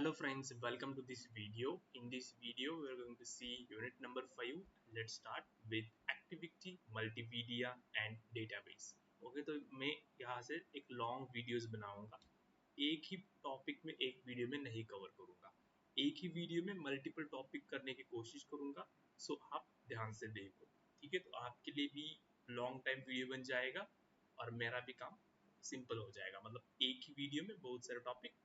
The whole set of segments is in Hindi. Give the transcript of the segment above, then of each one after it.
Hello friends, welcome to this video. In this video, we are going to see unit number 5. Let's start with activity, multimedia and database. Okay तो मैं यहाँ से एक लॉन्ग वीडियोस बनाऊंगा. एक ही टॉपिक में एक वीडियो में नहीं कवर करूंगा. एक ही वीडियो में मल्टीपल टॉपिक करने की कोशिश करूंगा. सो आप ध्यान से देखो, ठीक है? तो आपके लिए भी लॉन्ग टाइम वीडियो बन जाएगा और मेरा भी काम सिंपल हो जाएगा. मतलब एक ही वीडियो में बहुत सारे टॉपिक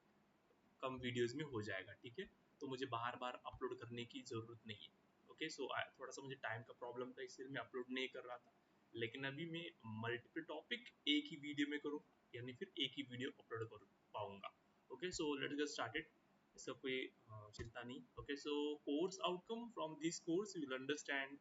कम वीडियोस में हो जाएगा, ठीक है? तो मुझे बार बार अपलोड करने की ज़रूरत नहीं है. ओके, सो थोड़ा सा मुझे टाइम का प्रॉब्लम था, इसलिए मैं अपलोड नहीं कर रहा था. लेकिन अभी मैं मल्टीपल टॉपिक एक ही वीडियो में करूँ, यानी फिर एक ही वीडियो अपलोड कर पाऊंगा. Okay, so let's get started. इसका कोई चिंता नहीं. Okay, so course outcome from this course you will understand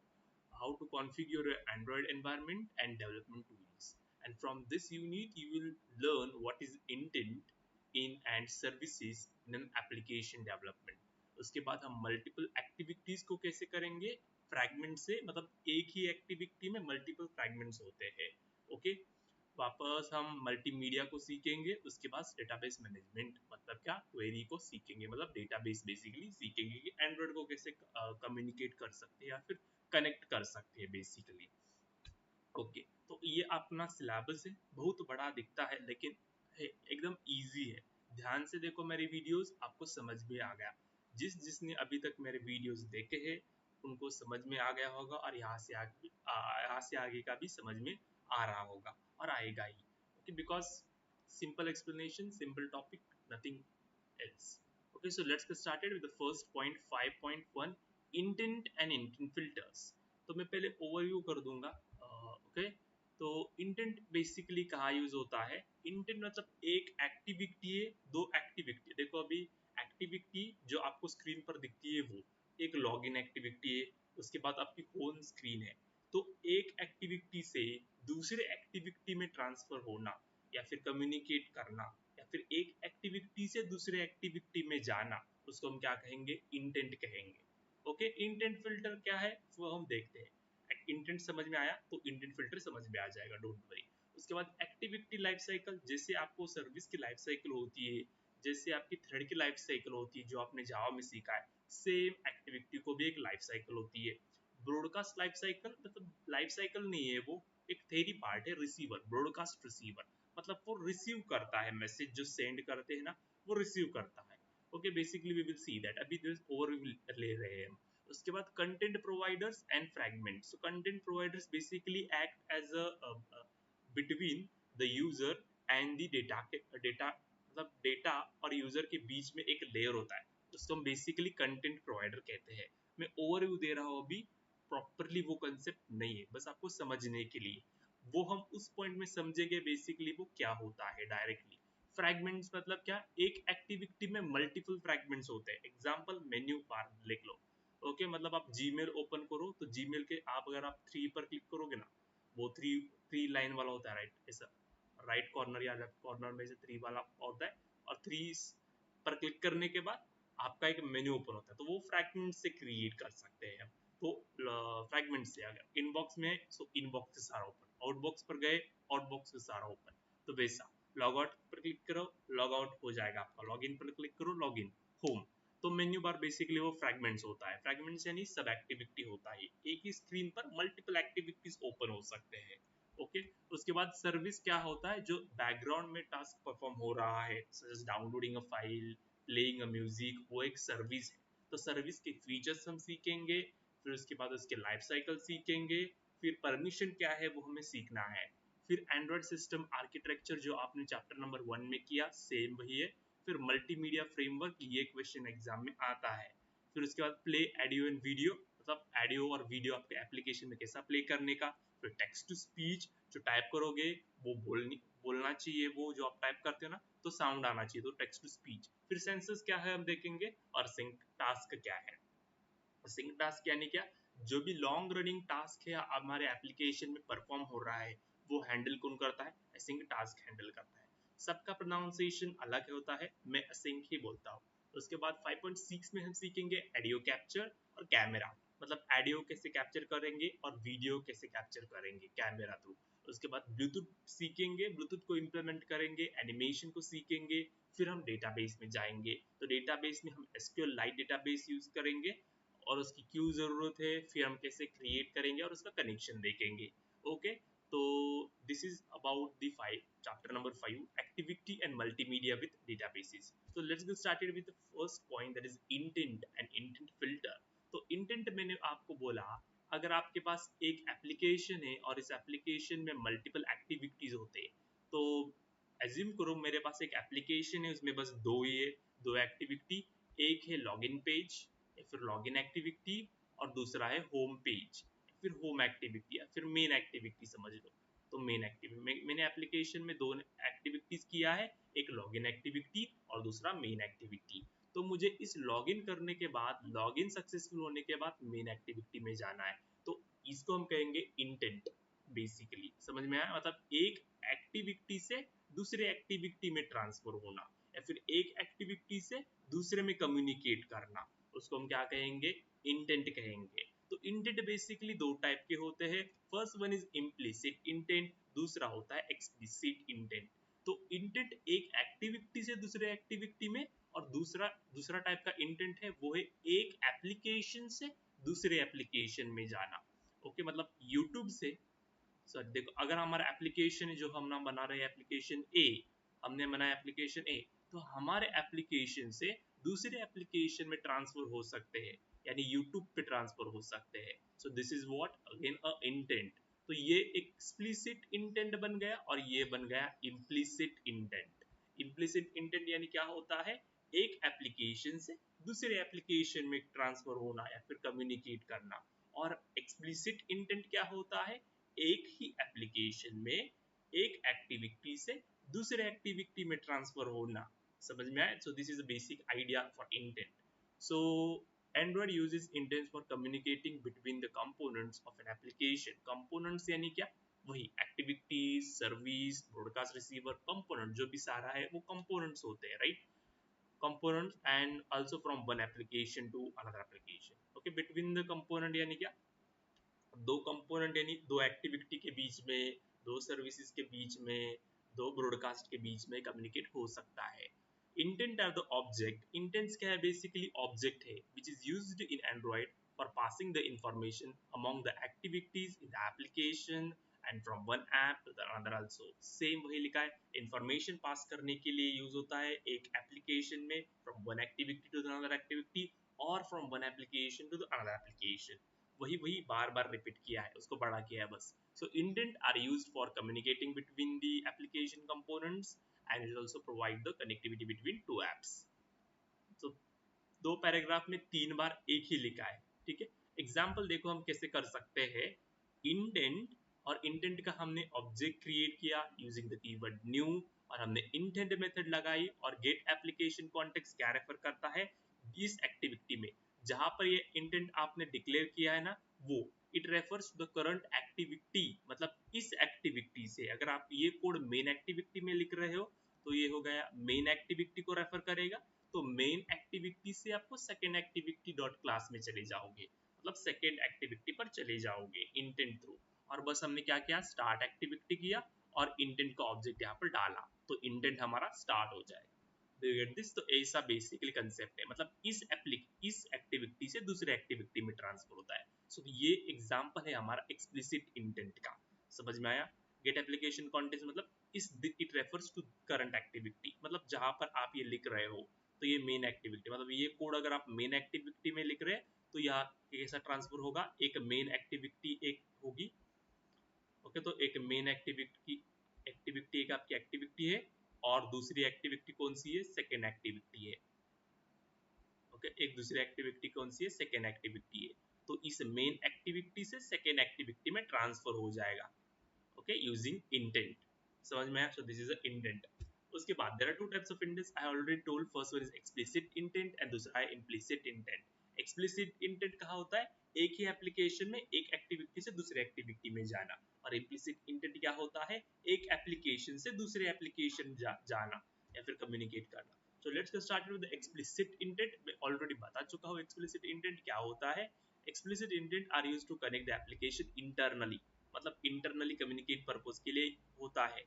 how to configure your Android environment and development tools. And from this unit, you will learn what is intent in and services in an application development. उसके बाद हम मल्टीपल एक्टिविटीज को कैसे करेंगे, फ्रैगमेंट से. मतलब एक ही एक्टिविटी में मल्टीपल फ्रैगमेंट्स होते हैं. ओके, वापस हम मल्टीमीडिया को सीखेंगे. उसके बाद डेटाबेस मैनेजमेंट मतलब क्या, क्वेरी को सीखेंगे. मतलब डेटाबेस बेसिकली सीखेंगे कि एंड्रॉइड को कैसे कम्युनिकेट कर सकते हैं या फिर कनेक्ट कर सकते हैं बेसिकली. ओके, तो ये अपना सिलेबस है. बहुत बड़ा दिखता है लेकिन है एकदम इजी है. ध्यान से देखो मेरे वीडियोस, आपको समझ में आ गया. जिसने अभी तक मेरे वीडियोस देखे हैं उनको समझ में आ गया होगा, और यहाँ से आगे का भी समझ में आ रहा होगा और आएगा ही. Okay, because simple explanation, simple topic, nothing else. Okay, so let's get started with the first point, 5.1 intent and intent filters. तो मैं पहले ओवरव्यू कर दूंगा. ओके, तो इंटेंट बेसिकली कहाँ यूज होता है. इंटेंट मतलब एक एक्टिविटी है, दो एक्टिविटी. देखो अभी एक्टिविटी जो आपको स्क्रीन पर दिखती है वो एक लॉगिन एक्टिविटी है. उसके बाद आपकी होम स्क्रीन है. तो एक एक्टिविटी से दूसरे एक्टिविटी में ट्रांसफर होना या फिर कम्युनिकेट करना या फिर एक एक्टिविटी से दूसरे एक्टिविटी में जाना, उसको हम क्या कहेंगे, इंटेंट कहेंगे. ओके, इंटेंट फिल्टर क्या है वो हम देखते हैं. इंटेंट समझ में आया तो इंटेंट फिल्टर समझ में आ जाएगा, डोंट वरी. उसके बाद एक्टिविटी लाइफ साइकिल, जैसे आपको सर्विस की लाइफ साइकिल होती है, जैसे आपकी थ्रेड की लाइफ साइकिल होती है जो आपने जावा में सीखा है, सेम एक्टिविटी को भी एक लाइफ साइकिल होती है. ब्रॉडकास्ट लाइफ साइकिल मतलब लाइफ साइकिल नहीं है, वो एक थेरी पार्ट है. रिसीवर, ब्रॉडकास्ट रिसीवर मतलब वो रिसीव करता है मैसेज, जो सेंड करते हैं ना वो रिसीव करता है. Okay, basically we will see that. अभी ओवरव्यू ले रहे हैं हम. उसके बाद content providers and fragment. So content providers basically act as a between the user and the data मतलब डेटा और यूजर के बीच में एक लेयर होता है, उसको हम बेसिकली कंटेंट प्रोवाइडर कहते हैं. मैं ओवरव्यू दे रहा हूँ अभी, प्रॉपरली वो कंसेप्ट नहीं है, बस आपको समझने के लिए. वो हम उस पॉइंट में समझेंगे बेसिकली वो क्या होता है डायरेक्टली. फ्रैगमेंट्स मतलब क्या, एक एक्टिविटी में मल्टीपल फ्रैगमेंट्स होते हैं. एग्जांपल मेन्यू बार लिख लो. ओके, मतलब आप जीमेल ओपन करो तो जीमेल के आप अगर आप 3 पर क्लिक करोगे ना, वो थ्री लाइन वाला होता है, राइट? ऐसा राइट कॉर्नर या लेफ्ट कॉर्नर में से 3 वाला होता है, और 3 पर क्लिक करने के बाद आपका एक मेन्यू ओपन होता है. तो वो फ्रैगमेंट से क्रिएट कर सकते हैं. तो फ्रैगमेंट से अगर इनबॉक्स में, सो इनबॉक्स से सारा ओपन, आउटबॉक्स पर गए, आउटबॉक्स से सारा ओपन. तो वैसा लॉग आउट पर क्लिक करो, लॉग आउट हो जाएगा आपका. लॉगिन पर क्लिक करो, लॉगिन, होम. तो मेन्यू बार बेसिकली वो फ्रैगमेंट्स होता है. फ्रैगमेंट्स यानी सब एक्टिविटी होता है. एक ही स्क्रीन पर मल्टीपल एक्टिविटीज ओपन हो सकते हैं. ओके, उसके बाद सर्विस क्या होता है, जो बैकग्राउंड में टास्क परफॉर्म हो रहा है, downloading a file, playing a music, वो एक सर्विस है. तो सर्विस के फीचर्स हम सीखेंगे, फिर उसके बाद उसके लाइफ साइकिल सीखेंगे, फिर परमिशन क्या है वो हमें सीखना है. फिर एंड्रॉइड सिस्टम आर्किटेक्चर जो आपने चैप्टर नंबर 1 में किया, सेम वही है. फिर मल्टीमीडिया फ्रेमवर्क, ये क्वेश्चन एग्जाम में आता है. फिर उसके बाद प्ले ऑडियो एंड वीडियो, मतलब ऑडियो और वीडियो आपके एप्लीकेशन में कैसा प्ले करने का. फिर टेक्स्ट टू स्पीच, जो टाइप करोगे वो बोलना चाहिए, वो जो आप टाइप करते हो ना तो साउंड आना चाहिए, तो टेक्स्ट टू स्पीच. फिर सेंसस क्या है हम देखेंगे, और सिंक टास्क क्या है. सिंक टास्क यानी क्या, जो भी लॉन्ग रनिंग टास्क है हमारे एप्लीकेशन में परफॉर्म हो रहा है वो हैंडल कौन करता है, सिंक टास्क हैंडल करता है. सबका प्रोनाउंसिएशन अलग होता है, मैं सिंक ही बोलता हूँ. उसके बाद 5.6 में हम सीखेंगे ऑडियो कैप्चर और कैमरा. मतलब ऑडियो कैसे कैप्चर करेंगे और वीडियो कैसे कैप्चर करेंगे कैमरा थ्रू. उसके बाद ब्लूटूथ सीखेंगे, ब्लूटूथ को इम्प्लीमेंट करेंगे, एनिमेशन को सीखेंगे, फिर हम डेटाबेस में जाएंगे। तो डेटाबेस में हम SQLite डेटाबेस यूज करेंगे और उसकी क्यों जरूरत है, फिर हम कैसे क्रिएट करेंगे और उसका कनेक्शन देखेंगे। ओके, तो this is about the 5 chapter number 5 activity and multimedia with databases. So let's get started with the first point, that is intent and intent filter. तो इंटेंट मैंने आपको बोला, अगर आपके पास एक एप्लीकेशन है और इस एप्लीकेशन में मल्टीपल एक्टिविटीज होते, तो एज्यूम करो मेरे पास एक एप्लीकेशन है, उसमें बस दो ही है, दो एक्टिविटी, एक है लॉगिन पेज या फिर लॉगिन एक्टिविटी और दूसरा है होम पेज, फिर होम एक्टिविटी या फिर मेन एक्टिविटी समझ लो। तो मेन एक्टिविटी मैंने एप्लीकेशन में दो एक्टिविटीज किया है, एक लॉगिन एक्टिविटी और दूसरा मेन एक्टिविटी। तो मुझे इस लॉगिन करने के बाद, लॉगिन सक्सेसफुल होने के बाद मेन एक्टिविटी में जाना है, तो इसको हम कहेंगे इंटेंट। बेसिकली समझ में आया, मतलब एक एक्टिविटी से दूसरे एक्टिविटी में ट्रांसफर होना या फिर एक एक्टिविटी से दूसरे में कम्युनिकेट करना, उसको हम क्या कहेंगे, इंटेंट कहेंगे। तो इंटेंट बेसिकली दो टाइप के होते हैं, first one is implicit intent, दूसरा होता है एक्सप्लिसिट इंटेंट। तो इंटेंट एक एक्टिविटी से दूसरे एक्टिविटी में, और दूसरा दूसरा टाइप का इंटेंट है वो है एक एप्लीकेशन से दूसरे एप्लीकेशन में जाना। ओके, मतलब यूट्यूब से, सर देखो अगर हमारा एप्लीकेशन है जो हम ना बना रहे हैं एप्लीकेशन ए, हमने बनाया एप्लीकेशन ए, तो हमारे एप्लीकेशन से दूसरे एप्लीकेशन में ट्रांसफर हो सकते हैं, यानी यूट्यूब पे ट्रांसफर हो सकते हैं। सो this is what again a intent. तो ये एक्सप्लिसिट इंटेंट बन गया और ये बन गया इम्प्लिसिट इंटेंट। इम्प्लिसिट इंटेंट यानी क्या होता है, एक एप्लीकेशन से दूसरे एप्लीकेशन में ट्रांसफर होना या फिर कम्युनिकेट करना। और एक्सप्लिसिट इंटेंट क्या होता है, एक ही एप्लीकेशन में एक एक्टिविटी से दूसरे एक्टिविटी में ट्रांसफर होना। समझ में आया? So this is a basic idea for intent. So Android uses intents for communicating between the components of an application. Components यानी क्या, वही activities, service, broadcast receiver, component जो भी सारा है वो कंपोनेंट्स होते हैं, right? Components and also from one application to another application. Okay, between the component यानी क्या, दो कंपोनेंट यानी दो एक्टिविटी के बीच में, दो सर्विसेज के बीच में, दो ब्रॉडकास्ट के बीच में कम्युनिकेट हो सकता है। Intent are the object, intents क्या है, बेसिकली ऑब्जेक्ट है which is used in Android for passing the information among the activities in the application and from one app to the another also. Same वही लिखा है, इंफॉर्मेशन पास करने के लिए यूज होता है एक एप्लीकेशन में, from one activity to the another activity और from one application to the another application. वही वही बार बार रिपीट किया है, उसको बड़ा किया है बस। So intent are used for communicating between the application components and it also provide the connectivity between two apps. So दो पैराग्राफ में तीन बार एक ही लिखा है, ठीक है। एग्जाम्पल देखो हम कैसे कर सकते हैं। इंटेंट, और इंटेंट का हमने ऑब्जेक्ट क्रिएट किया यूजिंग द कीवर्ड न्यू, और हमने इंटेंट मेथड लगाई, और गेट एप्लीकेशन कॉन्टेक्स्ट क्या रेफर करता है, इस एक्टिविटी में जहां पर ये इंटेंट आपने डिक्लेयर किया है ना, वो it refers to the current activity, मतलब इस एक्टिविटी से अगर आप ये कोड मेन एक्टिविटी में लिख रहे हो तो ये हो गया मेन एक्टिविटी को रेफर करेगा। तो मेन एक्टिविटी से आपको सेकेंड एक्टिविटी डॉट क्लास में चले जाओगे, मतलब सेकेंड एक्टिविटी पर चले जाओगे इंटेंट थ्रू। और बस हमने क्या किया, स्टार्ट एक्टिविटी किया और इंटेंट का ऑब्जेक्ट यहाँ पर डाला, तो इंटेंट हमारा स्टार्ट हो जाएगा। Get this? तो ऐसा बेसिकली कंसेप्ट है, मतलब इस एक्टिविटी से दूसरे एक्टिविटी में ट्रांसफर होता है। सो ये एग्जांपल है हमारा एक्सप्लिसिट इंटेंट का। समझ में आया? गेट एप्लीकेशन कॉन्टेक्स्ट मतलब इस, it refers to current activity, मतलब जहां पर आप ये लिख रहे हो तो ये मेन एक्टिविटी, मतलब ये कोड अगर आप मेन एक्टिविटी में लिख रहे हैं तो यहाँ कैसा ट्रांसफर होगा, एक मेन एक्टिविटी एक होगी। ओके, तो एक मेन एक्टिविटी एक आपकी एक्टिविटी है, और दूसरी एक्टिविटी कौन सी है, सेकेंड एक्टिविटी है। ओके, एक दूसरी एक्टिविटी कौन सी है, सेकेंड एक्टिविटी है। तो इस मेन एक्टिविटी से सेकेंड एक्टिविटी में ट्रांसफर हो जाएगा, ओके, यूजिंग इंटेंट। समझ में आया? So this is a intent. उसके बाद there are two types of intents, I already told, first one is explicit intent and दूसरा है इम्प्लिसिट इंटेंट। एक्सप्लिसिट इंटेंट कहाँ होता है, एक ही एप्लीकेशन में एक एक्टिविटी से दूसरे एक्टिविटी में जाना, और इम्प्लिसिट इंटेंट क्या होता है, एक एप्लीकेशन से दूसरे एप्लीकेशन जाना या फिर कम्युनिकेट करना। So let's get started with explicit intent. मैं ऑलरेडी बता चुका हूँ एक्सप्लिसिट इंटेंट क्या होता है। Explicit intent are used to connect the application internally, मतलब इंटरनली कम्युनिकेट पर्पस के लिए होता है.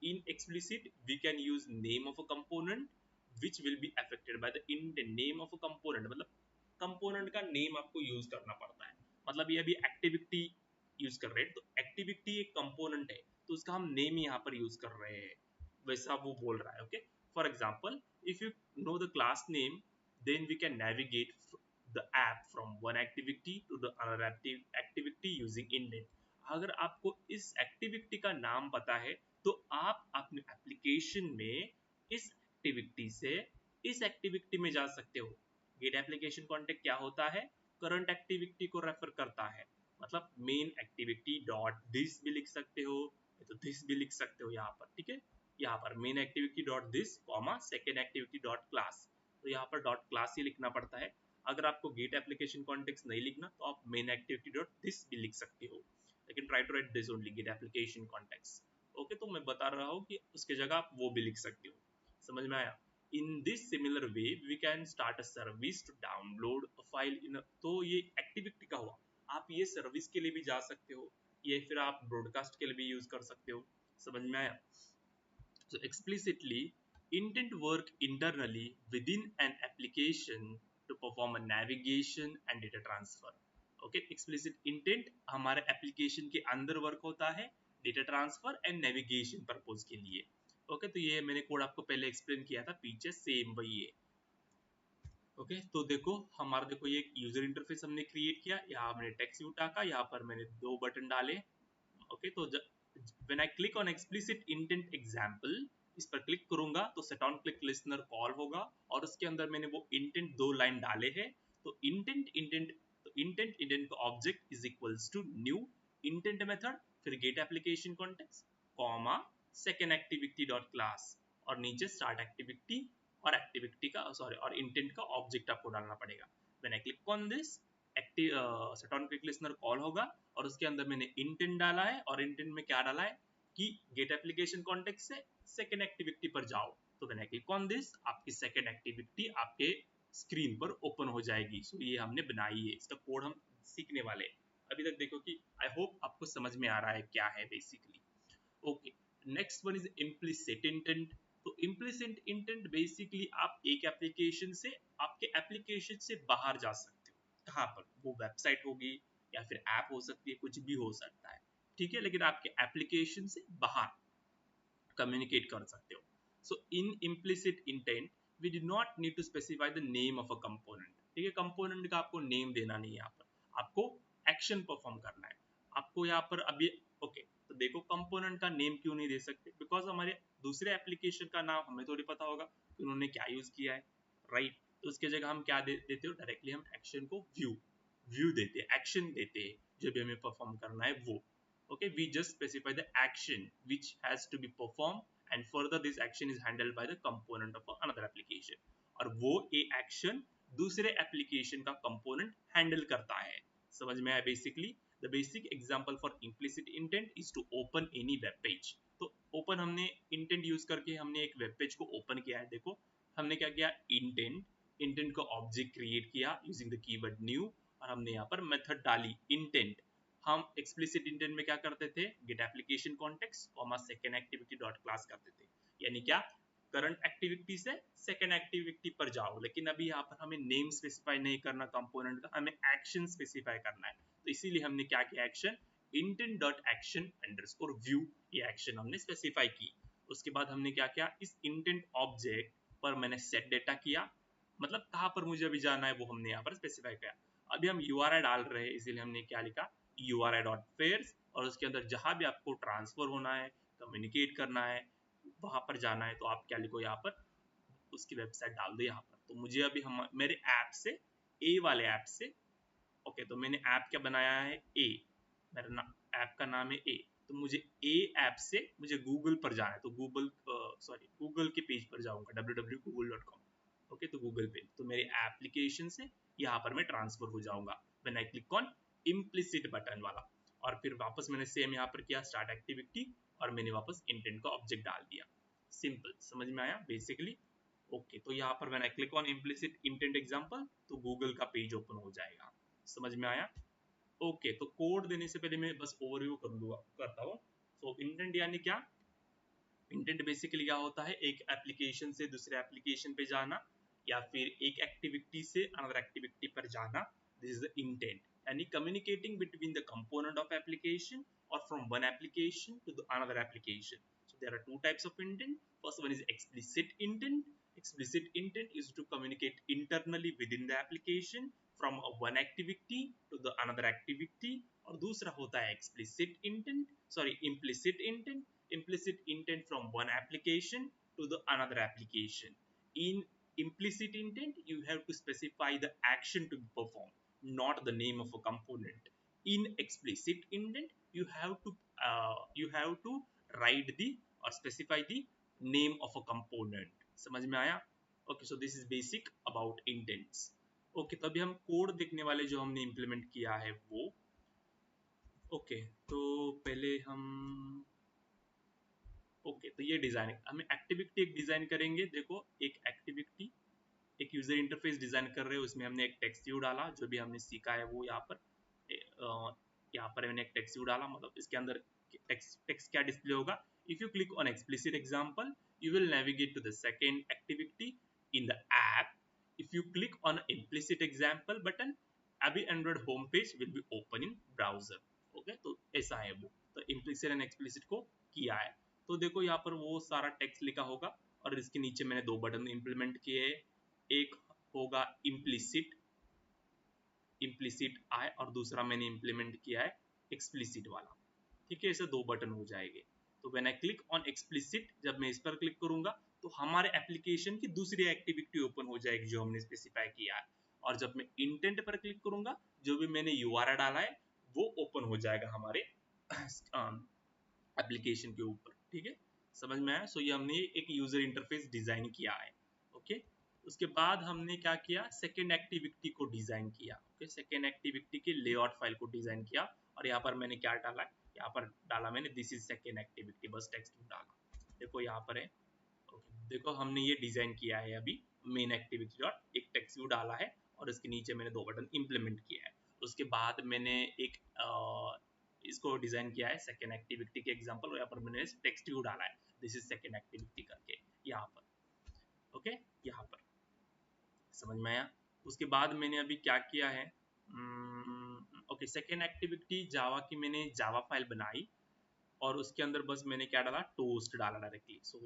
In explicit we can use name of a component which will be affected by the intent. name of a component मतलब कंपोनेंट का नेम आपको यूज करना पड़ता है. मतलब ये अभी एक्टिविटी यूज कर रहे हैं, तो एक्टिविटी एक कंपोनेंट है तो उसका हम नेम यहाँ पर यूज कर रहे हैं, वैसा वो बोल रहा है. Okay, for example if you know the class name then we can navigate the app from one activity to the another activity using intent. अगर आपको इस एक्टिविटी का नाम पता है तो आप अपने एप्लीकेशन में इस एक्टिविटी से इस एक्टिविटी में जा सकते हो. गेट एप्लीकेशन कॉन्टेक्ट क्या होता है, करंट एक्टिविटी को रेफर करता है. मतलब मेन एक्टिविटी डॉट दिस भी लिख सकते हो, तो दिस भी लिख सकते हो यहाँ पर. ठीक है, यहाँ पर main activity dot this comma second activity dot class, तो यहाँ पर डॉट क्लास ही लिखना पड़ता है. अगर आपको गेट एप्लीकेशन कॉन्टेक्स्ट नहीं लिखना तो आप मेन एक्टिविटी डॉट दिस भी लिख सकते हो, लेकिन try to write this only get application context. Okay, तो मैं बता रहा हूँ कि उसके जगह आप वो भी लिख सकते हो. समझ में आया. in this similar way we can start a service to download a file in a, तो ये एक्टिविटी का हुआ. आप ये सर्विस के लिए भी जा सकते हो, ये फिर आप ब्रॉडकास्ट के लिए भी यूज कर सकते हो. समझ में आया. so explicitly intent work internally within an application to perform a navigation and data transfer. okay, explicit intent हमारे एप्लीकेशन के अंदर वर्क होता है data transfer and navigation purpose के लिए. ओके, तो ये मैंने कोड आपको पहले एक्सप्लेन किया था, पीछे सेम वही है. ओके, तो देखो हमारा, देखो ये यूजर इंटरफेस हमने क्रिएट किया, यहाँ हमने टेक्स्ट व्यू टाका, यहाँ पर मैंने 2 बटन डाले. ओके, तो when I click on explicit intent example, इस पर क्लिक करूंगा तो set on click listener call होगा और उसके अंदर मैंने वो इंटेंट 2 लाइन डाले हैं. तो इंटेंट का object is equals to new intent method, फिर get application context comma second activity dot class और नीचे स्टार्ट एक्टिविटी और एक्टिविटी का और इंटेंट का ऑब्जेक्ट आपको डालना पड़ेगा. When I click on this set on click listener call होगा और उसके अंदर मैंने इंटेंट डाला है और इंटेंट में क्या डाला है कि गेट एप्लीकेशन कॉन्टेक्स्ट से सेकेंड एक्टिविटी पर जाओ. तो when I click on this आपकी सेकेंड एक्टिविटी आपके स्क्रीन पर ओपन हो जाएगी. सो ये हमने बनाई है, इसका कोड हम सीखने वाले हैं. अभी तक देखो कि आई होप आपको समझ में आ रहा है क्या है basically. Okay, next one is implicit intent. तो इम्प्लिसिट इंटेंट बेसिकली आप एक एप्लीकेशन से आपके एप्लीकेशन से बाहर जा सकते हो. कहाँ पर, वो वेबसाइट होगी या फिर ऐप हो सकती है, कुछ भी हो सकता है. ठीक है, लेकिन आपके एप्लीकेशन से बाहर कम्युनिकेट कर सकते हो. So in implicit intent we do not need to specify the name of a component. ठीक है, कंपोनेंट का आपको नेम देना नहीं है, यहाँ पर आपको एक्शन परफॉर्म करना है. आपको यहाँ पर अभी ओके, तो देखो कंपोनेंट का नेम क्यों नहीं दे सकते, बिकॉज हमारे दूसरे एप्लीकेशन का नाम हमें थोड़ी पता होगा कि उन्होंने क्या यूज किया है, राइट. तो उसके जगह हम क्या देते हो, डायरेक्टली हम एक्शन को व्यू देते हैं, एक्शन देते हैं जो भी हमें परफॉर्म करना है वो. okay, we just specify the action which has to be performed and further this action is handled by the component of another application. और वो ये action दूसरे application का component handle करता है. समझ में आया. basically the basic example for implicit intent is to open any web page. तो open हमने intent use करके हमने एक web page को open किया है. देखो हमने क्या किया, intent का object create किया using the keyword new और हमने यहाँ पर method डाली intent. हम एक्सप्लिसिट इंटेंट में क्या करते थे, get application context comma second activity dot class करते थे. यानी क्या, करंट एक्टिविटी से सेकेंड एक्टिविटी पर जाओ. लेकिन अभी यहाँ पर हमें नेम स्पेसिफाई नहीं करना कंपोनेंट का, हमें एक्शन स्पेसिफाई करना है. तो इसीलिए हमने क्या किया, action intent dot action underscore view, ये एक्शन हमने स्पेसिफाई की. उसके बाद हमने क्या किया, इस इंटेंट ऑब्जेक्ट पर मैंने सेट डेटा किया, मतलब कहाँ पर मुझे अभी जाना है वो हमने यहाँ पर स्पेसिफाई किया. अभी हम URI डाल रहे हैं, इसीलिए हमने क्या लिखा, URI.fairs और उसके अंदर जहां भी आपको ट्रांसफर होना है, कम्युनिकेट करना है, वहां पर जाना है, तो आप क्या लिखो यहाँ पर, उसकी वेबसाइट डाल दो यहाँ पर. तो मुझे अभी हम मेरे ऐप से, ए वाले ऐप से, ओके, तो मैंने ऐप क्या बनाया है, ए, मेरा ऐप का नाम है ए. तो मुझे ए ऐप से मुझे गूगल पर जाना है, तो गूगल के पेज पर जाऊंगा, www.google.com. ओके, तो गूगल पे, तो मेरे एप्लीकेशन से यहाँ पर मैं ट्रांसफर हो जाऊंगा. When I click on implicit button वाला और फिर वापस मैंने सेम यहाँ पर किया स्टार्ट एक्टिविटी और मैंने वापस इंटेंट का ऑब्जेक्ट डाल दिया. सिंपल, समझ में आया बेसिकली. ओके, तो यहाँ पर when I click on implicit intent example तो गूगल का पेज ओपन हो जाएगा. समझ में आया. ओके तो कोड देने से पहले मैं बस ओवरव्यू करता हूँ। सो इंटेंट यानी क्या? इंटेंट बेसिकली क्या होता है? एक एप्लीकेशन से दूसरे एप्लीकेशन पे जाना या फिर एक एक्टिविटी से अनदर एक्टिविटी पर जाना, दिस इज द इंटेंट। यानी communicating between the component of application or from one application to the another application. So there are two types of intent. First one is explicit intent. Explicit intent is to communicate internally within the application from one activity to the another activity. और दूसरा होता है explicit intent, sorry, implicit intent. Implicit intent from one application to the another application. In implicit intent, you have to specify the action to be performed, not the name of a component. In explicit intent, you have to write the or specify the name of a component. समझ में आया? Okay, so this is basic about intents. Okay, तो अभी हम कोड देखने वाले जो हमने implement किया है वो okay, तो पहले हम ओके तो ये डिजाइन हमें एक्टिविटी एक डिजाइन करेंगे। देखो एक एक्टिविटी एक यूजर इंटरफेस डिजाइन कर रहे हो, उसमें हमने एक टेक्स्ट व्यू डाला, जो भी हमने सीखा है वो यहाँ पर मैंने एक टेक्स्ट व्यू डाला, मतलब इसके अंदर टेक्स्ट क्या डिस्प्ले होगा? If you click on explicit example you will navigate to the second activity in the app. If you click on implicit example button अभी android home page will be open in browser. Okay तो ऐसा है वो, तो implicit एंड एक्सप्लिसिट को किया है। तो देखो यहाँ पर वो सारा टेक्स्ट लिखा होगा और इसके नीचे मैंने दो बटन इंप्लीमेंट किए हैं। एक होगा implicit आई और दूसरा मैंने इंप्लीमेंट किया है एक्सप्लिसिट वाला। ठीक है, ऐसे दो बटन हो जाएंगे। तो when I click on explicit, जब मैं इस पर क्लिक करूंगा तो हमारे एप्लीकेशन की दूसरी एक्टिविटी ओपन हो जाएगी जो हमने स्पेसिफाई किया है। और जब मैं इंटेंट पर क्लिक करूंगा, जो भी मैंने यूआरएल डाला है वो ओपन हो जाएगा हमारे एप्लीकेशन के ऊपर। ठीक है, समझ में आया? सो ये हमने एक यूजर इंटरफेस डिजाइन किया है। ओके, उसके बाद हमने क्या किया? सेकेंड एक्टिविटी को डिजाइन किया। ओके, सेकेंड एक्टिविटी के लेआउट फाइल को डिजाइन किया और यहाँ पर मैंने क्या डाला? यहाँ पर डाला मैंने दिस इज सेकेंड एक्टिविटी, बस टेक्स्ट डाला। देखो यहाँ पर है। ओके, देखो हमने ये डिजाइन किया है अभी मेन एक्टिविटी डॉट एक टेक्स्ट व्यू डाला है और इसके नीचे मैंने दो बटन इंप्लीमेंट किया है। उसके बाद मैंने एक इसको डिजाइन किया है सेकेंड एक्टिविटी के एग्जांपल, और यहाँ पर मैंने टेक्स्ट व्यू डाला है दिस इज सेकेंड एक्टिविटी करके यहाँ पर। ओके, यहाँ पर समझ में आया? उसके बाद मैंने अभी क्या किया है? ओके, सेकेंड एक्टिविटी जावा की मैंने जावा फाइल बनाई और उसके अंदर बस मैंने क्या डाला? टोस्ट डाला directly. So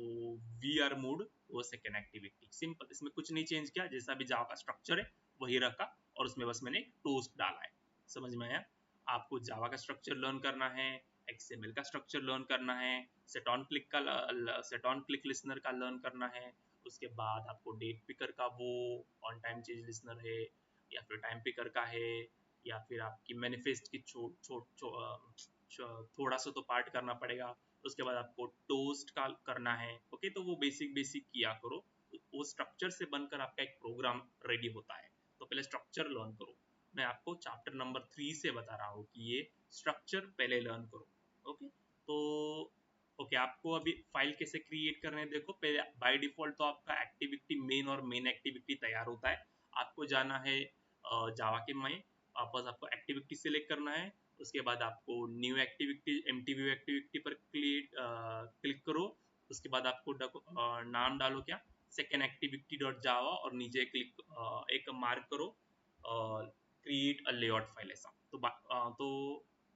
we are moved वो सेकेंड एक्टिविटी, सिंपल, इसमें कुछ नहीं चेंज किया, जैसा भी जावा का स्ट्रक्चर है वही रखा और उसमें बस मैंने टोस्ट डाला है। समझ में आया? आपको जावा का स्ट्रक्चर लर्न करना है, एक्सएमएल का स्ट्रक्चर लर्न करना है, सेट ऑन क्लिक लिसनर का लर्न करना है, उसके बाद आपको डेट पिकर का वो ऑन टाइम चेंज लिसनर है या फिर टाइम पिकर का है, या फिर आपकी मैनिफेस्ट की थोड़ा सा तो पार्ट करना पड़ेगा। उसके बाद आपको टोस्ट का करना है। ओके, तो वो बेसिक बेसिक किया करो, वो स्ट्रक्चर से बनकर आपका एक प्रोग्राम रेडी होता है। तो पहले स्ट्रक्चर लर्न करो। मैं आपको चैप्टर नंबर 3 से बता रहा हूँ कि ये स्ट्रक्चर पहले लर्न करो। ओके, तो ओके, आपको अभी फाइल कैसे क्रिएट करने हैं देखो। पहले बाय डिफॉल्ट तो आपका एक्टिविटी मेन और मेन एक्टिविटी तैयार होता है। आपको जाना है जावा के में, वापस आपको एक्टिविटी सेलेक्ट करना है। उसके बाद आपको न्यू एक्टिविटी एमटीवी एक्टिविटी पर क्लिक करो। उसके बाद आपको नाम डालो क्या? सेकेंड एक्टिविटी डॉट जावा और नीचे क्लिक एक मार्क करो क्रिएट अ लेआउट फाइल ऐसा। तो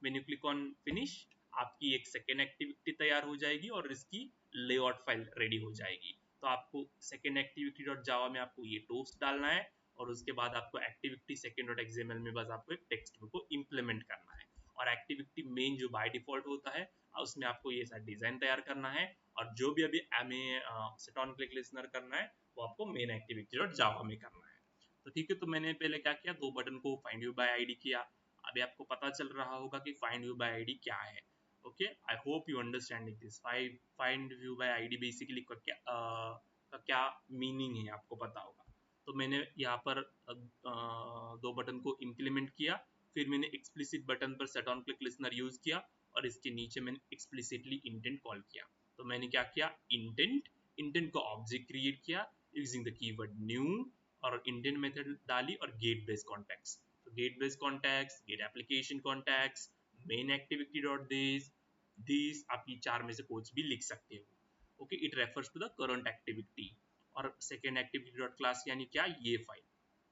when you click on finish, आपकी एक सेकेंड एक्टिविटी तैयार हो जाएगी और इसकी लेआउट फाइल रेडी हो जाएगी। तो आपको सेकेंड एक्टिविटी डॉट जावा में आपको ये टोस्ट डालना है और उसके बाद आपको एक्टिविटी सेकेंड डॉट एक्सएमएल में बस आपको एक टेक्स्ट को इम्प्लीमेंट करना है। और एक्टिविटी मेन जो बाय डिफॉल्ट होता है उसमें आपको ये सारा डिजाइन तैयार करना है, और जो भी अभी हमें सेट ऑन क्लिक लिसनर करना है वो आपको मेन एक्टिविटी डॉट जावा में करना है। तो ठीक है, तो मैंने पहले क्या किया? दो बटन को फाइंड व्यू बाय आईडी किया। अभी आपको पता चल रहा होगा कि फाइंड व्यू बाय आईडी क्या है। Okay, I hope you understanding this. Find view bye ID basically का क्या मीनिंग है आपको पता होगा। तो मैंने यहाँ पर दो बटन को इम्प्लीमेंट किया, फिर मैंने एक्सप्लिसिट बटन पर set on click listener use किया और इसके नीचे मैंने एक्सप्लिसिटली इंटेंट कॉल किया। तो मैंने क्या किया? इंटेंट को ऑब्जेक्ट क्रिएट किया यूजिंग द कीवर्ड न्यू और इंटेंट मेथड डाली और गेट बेस्ड कॉन्टेक्स्ट। तो get based contexts, get application contexts, main activity dot this आप ये 4 में से कुछ भी लिख सकते हो। Okay, it refers to the current activity. और सेकेंड एक्टिविटी डॉट क्लास यानी क्या, ये फाइल,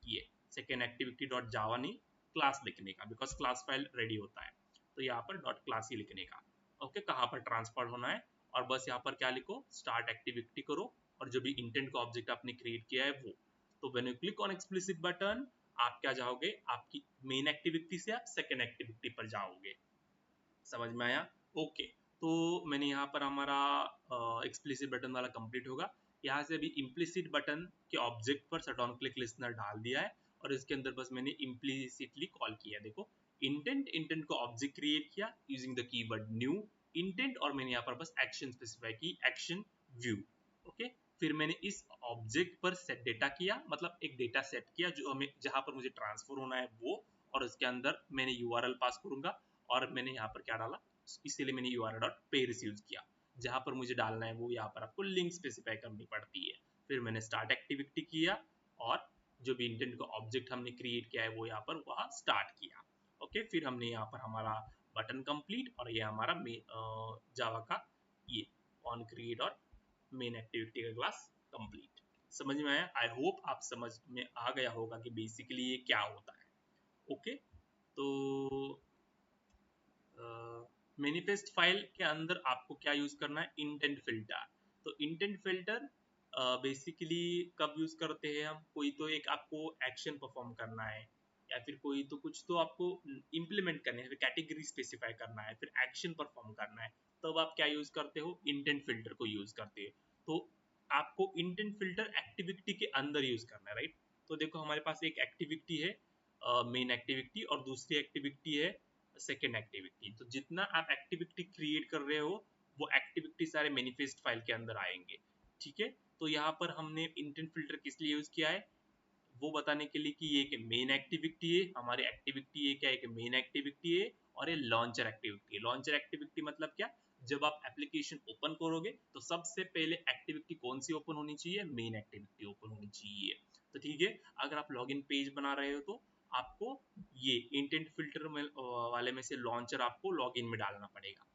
ये सेकेंड एक्टिविटी डॉट जावा नहीं, क्लास लिखने का, बिकॉज क्लास फाइल रेडी होता है तो यहाँ पर डॉट क्लास ही लिखने का। ओके, कहाँ पर ट्रांसफर होना है, और बस यहाँ पर क्या लिखो, स्टार्ट एक्टिविटी करो, और जो भी इंटेंट का ऑब्जेक्ट आपने क्रिएट किया है वो। तो when you click on explicit button, आप क्या जाओगे, आपकी मेन एक्टिविटी से आप सेकेंड एक्टिविटी पर जाओगे। समझ में आया? ओके, तो मैंने यहाँ पर हमारा एक्सप्लिसिट बटन वाला कंप्लीट होगा। यहाँ से अभी इम्प्लिसिट बटन के ऑब्जेक्ट पर सेट ऑन क्लिक लिस्टनर डाल दिया है, और इसके अंदर बस मैंने इम्प्लिसिटली कॉल किया। देखो, इंटेंट को ऑब्जेक्ट क्रिएट किया using the keyword new intent, और मैंने यहाँ पर बस एक्शन स्पेसिफाई की, एक्शन व्यू। ओके, फिर मैंने इस ऑब्जेक्ट पर सेट डेटा किया, मतलब एक डेटा सेट किया जो हमें, जहां पर मुझे ट्रांसफर होना है वो, और उसके अंदर मैंने यूआरएल पास करूंगा, और मैंने यहाँ पर क्या डाला, इसीलिए मैंने url.pairs यूज किया। जहां पर मुझे डालना है वो यहाँ पर आपको लिंक स्पेसिफाई करनी पड़ती है। फिर मैंने स्टार्ट एक्टिविटी किया, और जो भी इंटेंट का ऑब्जेक्ट हमने क्रिएट किया है वो यहाँ पर वहाँ स्टार्ट किया। ओके, फिर हमने यहाँ पर हमारा बटन कंप्लीट, और ये हमारा जावा का ये ऑन क्रिएट और मेन एक्टिविटी का क्लास कंप्लीट। समझ में आया? आई होप आप समझ में आ गया होगा कि बेसिकली ये क्या होता है। ओके, तो मैनिफेस्ट फाइल के अंदर आपको क्या यूज करना है, इंटेंट फिल्टर। तो इंटेंट फिल्टर बेसिकली कब यूज करते हैं हम, कोई तो एक आपको एक्शन परफॉर्म करना है, या फिर कोई तो कुछ तो आपको इम्प्लीमेंट करना है, फिर कैटेगरी स्पेसिफाई करना है, फिर एक्शन परफॉर्म करना है, तब आप क्या यूज करते हो, इंटेंट फिल्टर को यूज करते हो। तो आपको इंटेंट फिल्टर एक्टिविटी के अंदर यूज करना है, राइट? तो देखो, हमारे पास एक एक्टिविटी है मेन एक्टिविटी, और दूसरी एक्टिविटी है सेकेंड एक्टिविटी। तो जितना आप एक्टिविटी क्रिएट कर रहे हो वो एक्टिविटी सारे मैनिफेस्ट फाइल के अंदर आएंगे। ठीक है, तो यहाँ पर हमने इंटेंट फिल्टर किस लिए यूज किया है, वो बताने के लिए कि ये एक मेन एक्टिविटी है, हमारी एक्टिविटी ये क्या है, मेन एक्टिविटी है, और ये लॉन्चर एक्टिविटी है। लॉन्चर एक्टिविटी मतलब क्या, जब आप एप्लीकेशन ओपन करोगे तो सबसे पहले एक्टिविटी कौन सी ओपन होनी चाहिए, मेन एक्टिविटी ओपन होनी चाहिए। तो ठीक है, अगर आप लॉगिन पेज बना रहे हो तो आपको ये इंटेंट फिल्टर में वाले में से लॉन्चर आपको लॉगिन में डालना पड़ेगा।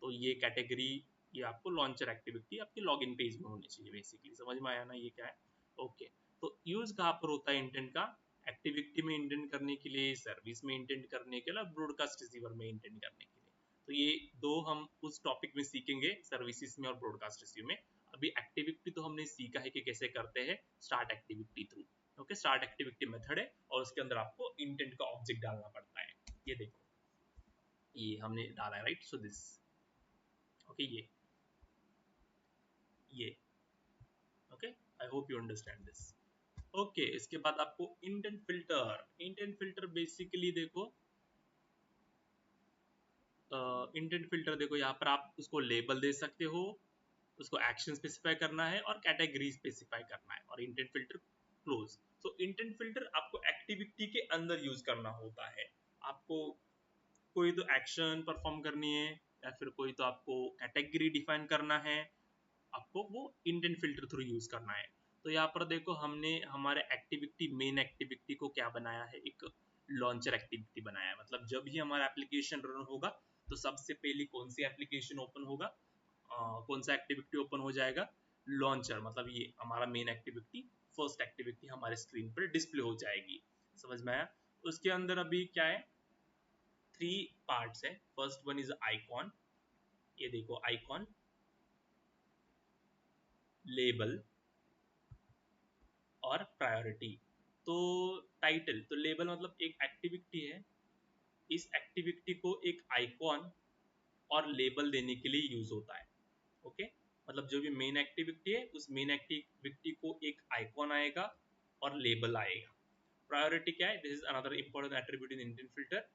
तो ये कैटेगरी, ये आपको लॉन्चर एक्टिविटी आपके लॉगिन पेज में होनी चाहिए। बेसिकली समझ में आया ना ये क्या है? ओके, तो यूज कहाँ पर होता है इंटेंट का, एक्टिविटी में इंटेंट करने के लिए, सर्विस में इंटेंट करने के लिए, ब्रॉडकास्ट रिसीवर में इंटेंट करने के लिए। तो ये दो हम उस टॉपिक में सीखेंगे, सर्विसेज में और ब्रॉडकास्ट रिसीव में। अभी एक्टिविटी तो हमने सीखा है कि कैसे करते हैं, start activity through. Okay, start activity method है, और उसके अंदर आपको इंटेंट का ऑब्जेक्ट डालना पड़ता है। ये देखो, ये हमने डाला है, राइट? सो दिस, ओके, ये okay, I hope you understand this. Okay, इसके बाद आपको intent filter. Intent filter basically देखो, इंटेंट फिल्टर देखो, यहाँ पर आप उसको लेबल दे सकते हो, उसको एक्शन स्पेसिफाई करना है, और कैटेगरी स्पेसिफाई करना है, और इंटेंट फिल्टर क्लोज। तो इंटेंट फिल्टर आपको एक्टिविटी के अंदर यूज करना होता है। आपको कोई तो एक्शन परफॉर्म करनी है, या फिर कोई तो आपको कैटेगरी डिफाइन करना है, आपको वो इंटेंट फिल्टर थ्रू यूज करना है। तो यहाँ पर देखो, हमने हमारे एक्टिविटी, मेन एक्टिविटी को क्या बनाया है, एक लॉन्चर एक्टिविटी बनाया है। मतलब जब ही हमारा एप्लीकेशन रन होगा तो सबसे पहले कौन सी एप्लीकेशन ओपन होगा, कौन सा एक्टिविटी ओपन हो जाएगा, लॉन्चर। मतलब ये हमारा मेन एक्टिविटी, फर्स्ट एक्टिविटी हमारे स्क्रीन पर डिस्प्ले हो जाएगी। समझ में आया? उसके अंदर अभी क्या है, 3 पार्ट्स है। फर्स्ट वन इज आइकॉन, ये देखो आइकॉन, लेबल और प्रायोरिटी। तो टाइटल, तो लेबल मतलब एक एक्टिविटी है, इस एक्टिविटी को एक आइकॉन और लेबल देने के लिए यूज होता है। ओके, मतलब जो भी मेन एक्टिविटी है उस मेन एक्टिविटी को एक आइकॉन आएगा और लेबल आएगा। प्रायोरिटी क्या है, this is another important attribute in intent filter,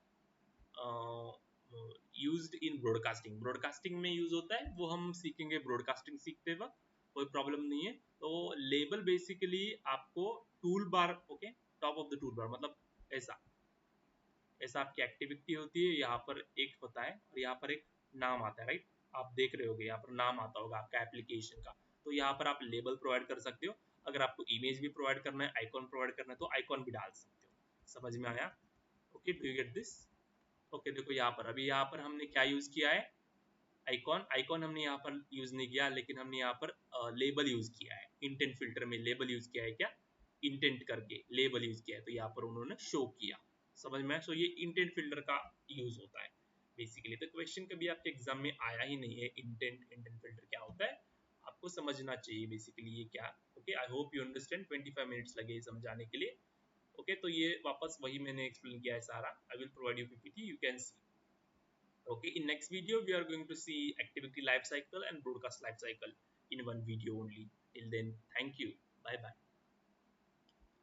used in broadcasting. Broadcasting में यूज होता है, वो हम सीखेंगे ब्रॉडकास्टिंग सीखते वक्त, कोई प्रॉब्लम नहीं है। तो लेबल बेसिकली आपको tool bar, okay, top of the tool bar, मतलब ऐसा ऐसा आपकी एक्टिविटी होती है, यहाँ पर एक होता है और यहाँ पर एक नाम आता है, राइट? आप देख रहे होगे यहाँ पर नाम आता होगा आपका एप्लीकेशन का। तो यहाँ पर आप लेबल प्रोवाइड कर सकते हो, अगर आपको इमेज भी प्रोवाइड करना है, आइकॉन प्रोवाइड करना है, तो आइकॉन भी डाल सकते हो। समझ में आया? Okay, do you get this? Okay, देखो यहाँ पर अभी यहाँ पर हमने क्या यूज किया है, आइकॉन। आइकॉन हमने यहाँ पर यूज नहीं किया, लेकिन हमने यहाँ पर लेबल यूज किया है। इंटेंट फिल्टर में लेबल यूज किया है, क्या इंटेंट करके लेबल यूज किया है, तो यहाँ पर उन्होंने शो किया। समझ में? सो ये इंटेंट फिल्टर का यूज होता है बेसिकली। तो क्वेश्चन कभी आपके एग्जाम में आया ही नहीं है, इंटेंट फिल्टर क्या होता है, आपको समझना चाहिए बेसिकली ये क्या। Okay, I hope you understand. 25 minutes लगे समझाने के लिए। ओके, तो ये वापस वही मैंने एक्सप्लेन किया है सारा। I will provide you PPT, you can see. Okay, in next video we are going to see activity life cycle and broadcast life cycle in one video only. Till then, thank you. Bye bye.